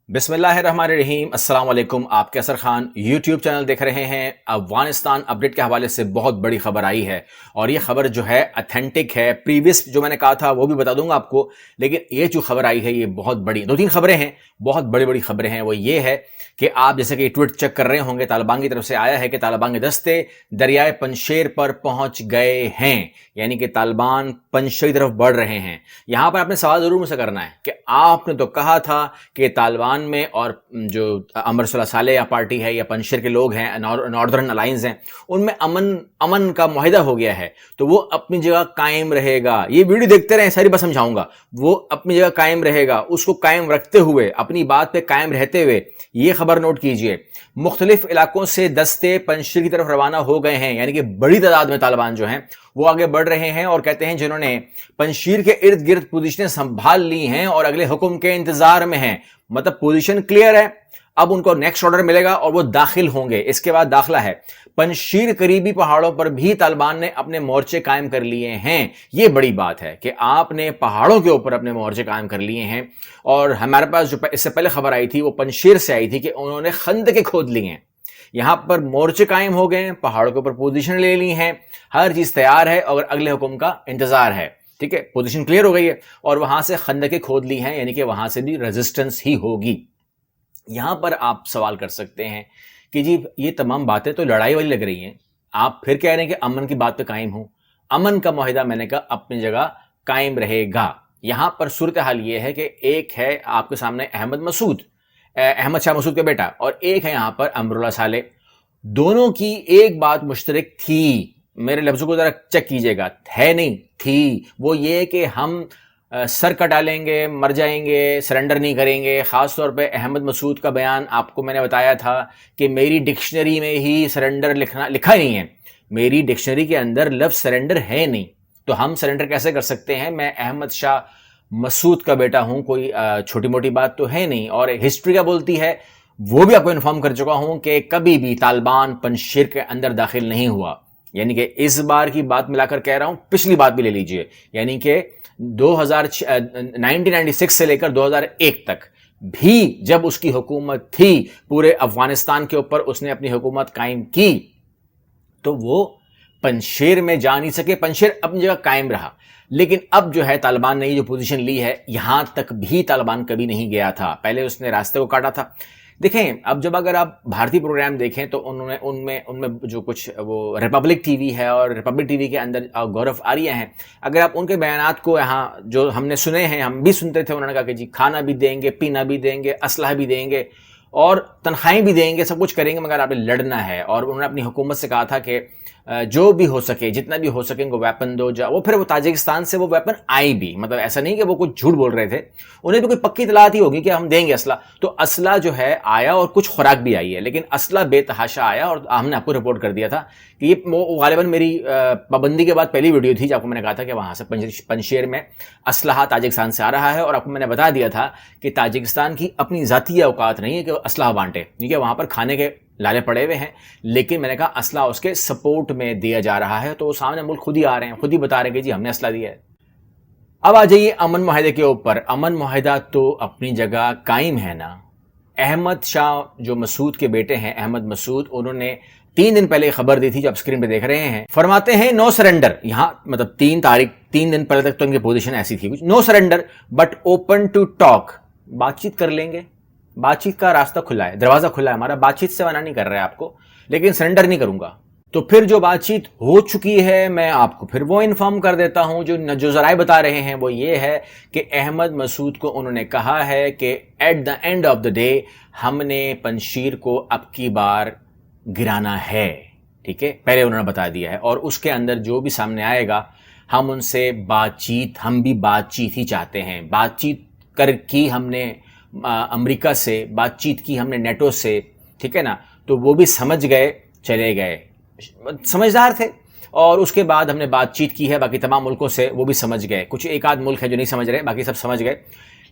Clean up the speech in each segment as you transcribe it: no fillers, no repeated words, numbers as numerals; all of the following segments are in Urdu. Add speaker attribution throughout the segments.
Speaker 1: بسم اللہ الرحمن الرحیم۔ السلام علیکم، آپ کے اثر خان یوٹیوب چینل دیکھ رہے ہیں۔ افغانستان اپڈیٹ کے حوالے سے بہت بڑی خبر آئی ہے اور یہ خبر جو ہے اتھینٹک ہے۔ پریویس جو میں نے کہا تھا وہ بھی بتا دوں گا آپ کو، لیکن یہ جو خبر آئی ہے یہ بہت بڑی، دو تین خبریں ہیں، بہت بڑی بڑی خبریں ہیں۔ وہ یہ ہے کہ آپ جیسے کہ ٹویٹ چیک کر رہے ہوں گے، طالبان کی طرف سے آیا ہے کہ طالبان کے دستے دریائے پنشیر پر پہنچ گئے ہیں، یعنی کہ طالبان پنشیر کی طرف بڑھ رہے ہیں۔ یہاں پر آپ نے سوال ضرور مجھ سے کرنا ہے کہ آپ نے تو کہا تھا کہ طالبان میں اور جو امر صلی اللہ صالح پارٹی ہے یا پنشیر کے لوگ ہیں، ناردرن الائنس ہیں، ان میں امن کا معاہدہ ہو گیا ہے تو وہ اپنی جگہ قائم رہے گا۔ یہ ویڈیو دیکھتے رہیں، ساری بات سمجھاؤں گا۔ وہ اپنی جگہ قائم رہے گا، اس کو قائم رکھتے ہوئے، اپنی بات پہ قائم رہتے ہوئے یہ خبر نوٹ کیجئے، مختلف علاقوں سے دستے پنشیر کی طرف روانہ ہو گئے ہیں، یعنی کہ بڑی تعداد میں طالبان جو ہیں وہ آگے بڑھ رہے ہیں اور کہتے ہیں جنہوں نے پنشیر کے ارد گرد پوزیشنیں سنبھال لی ہیں اور اگلے حکم کے انتظار میں ہیں، مطلب پوزیشن کلیئر ہے، اب ان کو نیکسٹ آرڈر ملے گا اور وہ داخل ہوں گے۔ اس کے بعد داخلہ ہے۔ پنشیر قریبی پہاڑوں پر بھی طالبان نے اپنے مورچے قائم کر لیے ہیں۔ یہ بڑی بات ہے کہ آپ نے پہاڑوں کے اوپر اپنے مورچے قائم کر لیے ہیں، اور ہمارے پاس جو اس سے پہلے خبر آئی تھی وہ پنشیر سے آئی تھی کہ انہوں نے خندقیں کھود لی ہیں۔ یہاں پر مورچے قائم ہو گئے ہیں، پہاڑوں کے اوپر پوزیشن لے لی ہیں، ہر چیز تیار ہے اور اگلے حکم کا انتظار ہے۔ ٹھیک ہے، پوزیشن کلیئر ہو گئی ہے اور وہاں سے خندقیں کھود لی ہیں، یعنی کہ وہاں سے بھی ریزسٹنس ہی ہوگی۔ یہاں پر آپ سوال کر سکتے ہیں کہ جی یہ تمام باتیں تو لڑائی والی لگ رہی ہیں، آپ پھر کہہ رہے ہیں کہ امن کی بات پہ قائم ہوں۔ امن کا معاہدہ میں نے کہا اپنی جگہ قائم رہے گا۔ یہاں پر صورتحال یہ ہے کہ ایک ہے آپ کے سامنے احمد شاہ مسعود کا بیٹا، اور ایک ہے یہاں پر امراللہ صالح۔ دونوں کی ایک بات مشترک تھی، میرے لفظوں کو ذرا چیک کیجئے گا، ہے نہیں تھی، وہ یہ کہ ہم سر کٹا لیں گے، مر جائیں گے، سرنڈر نہیں کریں گے۔ خاص طور پہ احمد مسعود کا بیان آپ کو میں نے بتایا تھا کہ میری ڈکشنری میں ہی سرنڈر لکھا ہی نہیں ہے، میری ڈکشنری کے اندر لفظ سرنڈر ہے نہیں، تو ہم سرنڈر کیسے کر سکتے ہیں؟ میں احمد شاہ مسعود کا بیٹا ہوں، کوئی چھوٹی موٹی بات تو ہے نہیں۔ اور ہسٹری کیا بولتی ہے وہ بھی آپ کو انفارم کر چکا ہوں کہ کبھی بھی طالبان پنشیر کے اندر داخل نہیں ہوا، یعنی کہ اس بار کی بات ملا کر کہہ رہا ہوں، پچھلی بات بھی لے لیجئے، یعنی کہ 1996 سے لے کر 2001 تک بھی جب اس کی حکومت تھی، پورے افغانستان کے اوپر اس نے اپنی حکومت قائم کی، تو وہ پنشیر میں جا نہیں سکے، پنشیر اپنی جگہ قائم رہا۔ لیکن اب جو ہے طالبان نے یہ جو پوزیشن لی ہے، یہاں تک بھی طالبان کبھی نہیں گیا تھا، پہلے اس نے راستے کو کاٹا تھا۔ دیکھیں، اب جب اگر آپ بھارتی پروگرام دیکھیں تو ان میں جو کچھ وہ ریپبلک ٹی وی ہے اور ریپبلک ٹی وی کے اندر گورو آریہ ہیں، اگر آپ ان کے بیانات کو یہاں جو ہم نے سنے ہیں، ہم بھی سنتے تھے، انہوں نے کہا کہ جی کھانا بھی دیں گے، پینا بھی دیں گے، اسلحہ بھی دیں گے اور تنخواہیں بھی دیں گے، سب کچھ کریں گے، مگر آپ نے لڑنا ہے۔ اور انہوں نے اپنی حکومت سے کہا تھا کہ جو بھی ہو سکے، جتنا بھی ہو سکے ان کو ویپن دو وہ پھر وہ تاجکستان سے وہ ویپن آئی بھی، مطلب ایسا نہیں کہ وہ کچھ جھوٹ بول رہے تھے، انہیں بھی کوئی پکی اطلاعات ہی ہوگی کہ ہم دیں گے اسلحہ، تو اسلحہ جو ہے آیا اور کچھ خوراک بھی آئی ہے، لیکن اسلحہ بے تحاشا آیا۔ اور ہم نے آپ کو رپورٹ کر دیا تھا کہ یہ غالباً میری پابندی کے بعد پہلی ویڈیو تھی جب آپ کو میں نے کہا تھا کہ وہاں سے پنشیر میں اسلحہ تاجکستان سے آ رہا ہے، اور آپ کو میں نے بتا دیا تھا کہ تاجکستان کی اپنی ذاتی اوقات نہیں ہے کہ وہ اسلحہ بانٹے، کیونکہ وہاں پر کھانے کے لالے پڑے ہوئے ہیں، لیکن میں نے کہا اسلحہ اس کے سپورٹ میں دیا جا رہا ہے، تو وہ سامنے ملک خود ہی آ رہے ہیں، خود ہی بتا رہے ہیں کہ جی ہم نے اسلحہ دیا ہے۔ اب آ جائیے امن معاہدے کے اوپر۔ امن معاہدہ تو اپنی جگہ قائم ہے نا۔ احمد شاہ جو مسعود کے بیٹے ہیں، احمد مسعود، انہوں نے 3 دن پہلے خبر دی تھی جو آپ اسکرین پہ دیکھ رہے ہیں، فرماتے ہیں نو سرنڈر، یہاں مطلب 3 دن پہلے تک تو ان کی پوزیشن ایسی تھی، no surrender but open to talk, بات چیت کر لیں گے، بات چیت کا راستہ کھلا ہے، دروازہ کھلا ہے ہمارا، بات چیت سے منع نہیں کر رہے آپ کو، لیکن سرنڈر نہیں کروں گا۔ تو پھر جو بات چیت ہو چکی ہے میں آپ کو پھر وہ انفارم کر دیتا ہوں، جو ذرائع بتا رہے ہیں وہ یہ ہے کہ احمد مسعود کو انہوں نے کہا ہے کہ at the end of the day ہم نے پنشیر کو اب کی بار گرانا ہے، ٹھیک ہے، پہلے انہوں نے بتا دیا ہے، اور اس کے اندر جو بھی سامنے آئے گا ہم ان سے ہم بھی بات چیت ہی چاہتے ہیں، بات چیت کی ہم نے امریکہ سے، بات چیت کی ہم نے نیٹو سے، ٹھیک ہے نا، تو وہ بھی سمجھ گئے، چلے گئے، سمجھدار تھے، اور اس کے بعد ہم نے بات چیت کی ہے باقی تمام ملکوں سے، وہ بھی سمجھ گئے، کچھ ایک آدھ ملک ہے جو نہیں سمجھ رہے، باقی سب سمجھ گئے۔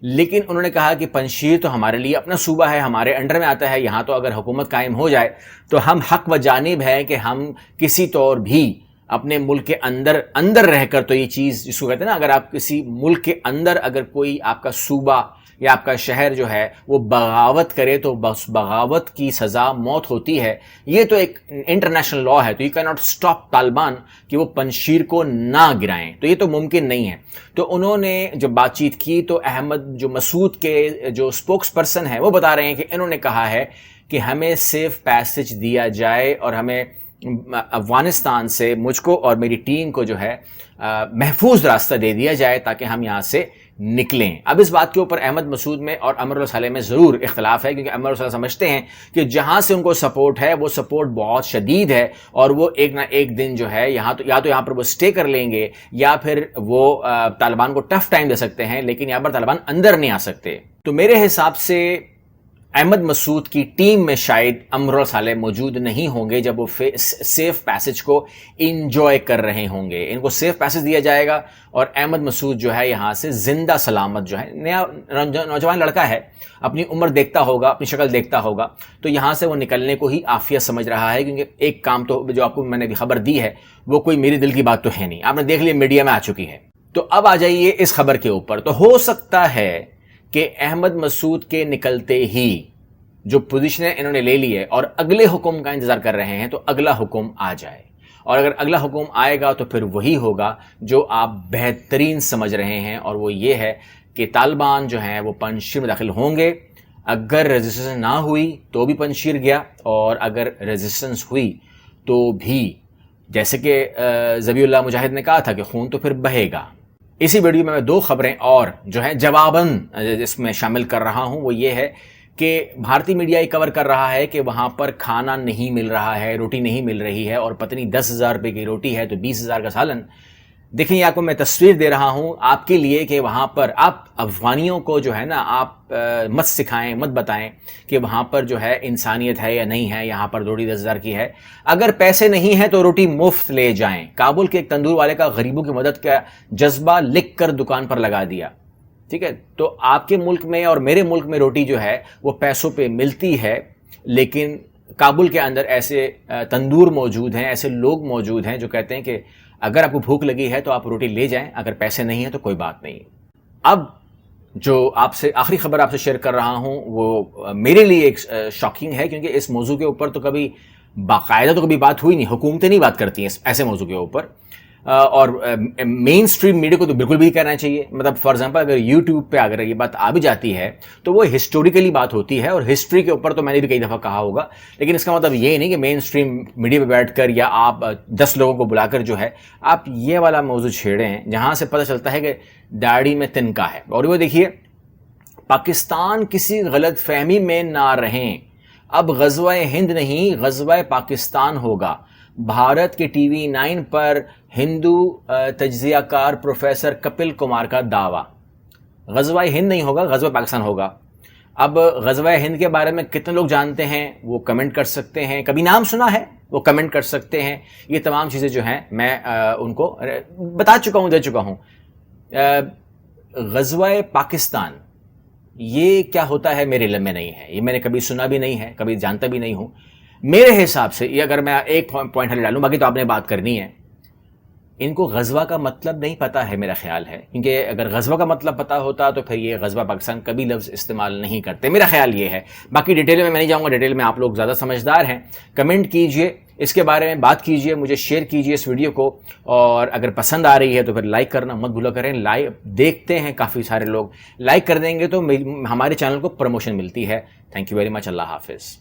Speaker 1: لیکن انہوں نے کہا کہ پنشیر تو ہمارے لیے اپنا صوبہ ہے، ہمارے انڈر میں آتا ہے، یہاں تو اگر حکومت قائم ہو جائے تو ہم حق و جانب ہے کہ ہم کسی طور بھی اپنے ملک کے اندر رہ کر، تو یہ چیز جس کو کہتے ہیں نا، اگر آپ کسی ملک کے اندر اگر کوئی آپ کا صوبہ یا آپ کا شہر جو ہے وہ بغاوت کرے تو بس بغاوت کی سزا موت ہوتی ہے. یہ تو ایک انٹرنیشنل لا ہے, تو you can not stop Taliban کہ وہ پنشیر کو نہ گرائیں, تو یہ تو ممکن نہیں ہے. تو انہوں نے جب بات چیت کی تو احمد جو مسعود کے جو اسپوکس پرسن ہیں وہ بتا رہے ہیں کہ انہوں نے کہا ہے کہ ہمیں سیف پیسج دیا جائے اور ہمیں افغانستان سے مجھ کو اور میری ٹیم کو جو ہے محفوظ راستہ دے دیا جائے تاکہ ہم یہاں سے نکلیں. اب اس بات کے اوپر احمد مسعود میں اور امر اللہ صالح میں ضرور اختلاف ہے, کیونکہ امر اللہ صالح سمجھتے ہیں کہ جہاں سے ان کو سپورٹ ہے وہ سپورٹ بہت شدید ہے اور وہ ایک نہ ایک دن جو ہے یہاں تو یہاں پر وہ سٹے کر لیں گے یا پھر وہ طالبان کو ٹف ٹائم دے سکتے ہیں, لیکن یہاں پر طالبان اندر نہیں آ سکتے. تو میرے حساب سے احمد مسعود کی ٹیم میں شاید امر اللہ صالح موجود نہیں ہوں گے جب وہ سیف پیسج کو انجوائے کر رہے ہوں گے. ان کو سیف پیسج دیا جائے گا اور احمد مسعود جو ہے یہاں سے زندہ سلامت جو ہے, نیا نوجوان لڑکا ہے, اپنی عمر دیکھتا ہوگا, اپنی شکل دیکھتا ہوگا, تو یہاں سے وہ نکلنے کو ہی عافیت سمجھ رہا ہے. کیونکہ ایک کام تو جو آپ کو میں نے ابھی خبر دی ہے وہ کوئی میری دل کی بات تو ہے نہیں, آپ نے دیکھ لیا میڈیا میں آ چکی ہے. تو اب آ جائیے اس خبر کے اوپر. تو ہو سکتا ہے کہ احمد مسعود کے نکلتے ہی جو پوزیشنیں انہوں نے لے لی ہے اور اگلے حکم کا انتظار کر رہے ہیں تو اگلا حکم آ جائے, اور اگر اگلا حکم آئے گا تو پھر وہی ہوگا جو آپ بہترین سمجھ رہے ہیں, اور وہ یہ ہے کہ طالبان جو ہیں وہ پنجشیر میں داخل ہوں گے. اگر ریزسٹنس نہ ہوئی تو بھی پنجشیر گیا, اور اگر ریزسٹنس ہوئی تو بھی جیسے کہ ذبیح اللہ مجاہد نے کہا تھا کہ خون تو پھر بہے گا. اسی ویڈیو میں 2 خبریں اور جو ہیں جواباً اس میں شامل کر رہا ہوں. وہ یہ ہے کہ بھارتی میڈیا یہ کور کر رہا ہے کہ وہاں پر کھانا نہیں مل رہا ہے, روٹی نہیں مل رہی ہے, اور پتہ نہیں 10,000 روپے کی روٹی ہے تو 20,000 کا سالن. دیکھیں, آپ کو میں تصویر دے رہا ہوں آپ کے لیے کہ وہاں پر آپ افغانیوں کو جو ہے نا آپ مت سکھائیں, مت بتائیں کہ وہاں پر جو ہے انسانیت ہے یا نہیں ہے. یہاں پر روٹی 10,000 کی ہے, اگر پیسے نہیں ہیں تو روٹی مفت لے جائیں. کابل کے ایک تندور والے کا غریبوں کی مدد کا جذبہ لکھ کر دکان پر لگا دیا. ٹھیک ہے, تو آپ کے ملک میں اور میرے ملک میں روٹی جو ہے وہ پیسوں پہ ملتی ہے, لیکن کابل کے اندر ایسے تندور موجود ہیں, ایسے لوگ موجود ہیں جو کہتے ہیں کہ اگر آپ کو بھوک لگی ہے تو آپ روٹی لے جائیں, اگر پیسے نہیں ہیں تو کوئی بات نہیں. اب جو آپ سے آخری خبر آپ سے شیئر کر رہا ہوں وہ میرے لیے ایک شاکنگ ہے, کیونکہ اس موضوع کے اوپر تو کبھی باقاعدہ تو کبھی بات ہوئی نہیں, حکومتیں نہیں بات کرتی ہیں ایسے موضوع کے اوپر, اور مین سٹریم میڈیا کو تو بالکل بھی کہنا چاہیے. مطلب فار ایگزامپل اگر یوٹیوب پہ اگر یہ بات آ بھی جاتی ہے تو وہ ہسٹوریکلی بات ہوتی ہے, اور ہسٹری کے اوپر تو میں نے بھی کئی دفعہ کہا ہوگا, لیکن اس کا مطلب یہ نہیں کہ مین سٹریم میڈیا پہ بیٹھ کر یا آپ 10 لوگوں کو بلا کر جو ہے آپ یہ والا موضوع چھیڑیں ہیں جہاں سے پتہ چلتا ہے کہ داڑھی میں تنکا ہے. اور وہ دیکھیے, پاکستان کسی غلط فہمی میں نہ رہیں, اب غزوہ ہند نہیں غزوہ پاکستان ہوگا. بھارت کے ٹی وی 9 پر ہندو تجزیہ کار پروفیسر کپل کمار کا دعویٰ, غزوہ ہند نہیں ہوگا غزوہ پاکستان ہوگا. اب غزوہ ہند کے بارے میں کتنے لوگ جانتے ہیں وہ کمنٹ کر سکتے ہیں, کبھی نام سنا ہے وہ کمنٹ کر سکتے ہیں. یہ تمام چیزیں جو ہیں میں ان کو بتا چکا ہوں, دے چکا ہوں. غزوہ پاکستان یہ کیا ہوتا ہے میرے علم میں نہیں ہے, یہ میں نے کبھی سنا بھی نہیں ہے, کبھی جانتا بھی نہیں ہوں. میرے حساب سے یہ اگر میں ایک پوائنٹ ہل ڈالوں, باقی تو آپ نے بات کرنی ہے, ان کو غزوہ کا مطلب نہیں پتا ہے میرا خیال ہے, کیونکہ اگر غزوہ کا مطلب پتا ہوتا تو پھر یہ غزوہ پاکستان کبھی لفظ استعمال نہیں کرتے, میرا خیال یہ ہے. باقی ڈیٹیل میں نہیں جاؤں گا, ڈیٹیل میں آپ لوگ زیادہ سمجھدار ہیں. کمنٹ کیجئے, اس کے بارے میں بات کیجئے, مجھے شیئر کیجئے اس ویڈیو کو, اور اگر پسند آ رہی ہے تو پھر لائک کرنا مت بھولا کریں. لائک دیکھتے ہیں کافی سارے لوگ, لائک کر دیں گے تو ہمارے چینل کو پروموشن ملتی ہے. تھینک یو ویری مچ, اللہ حافظ.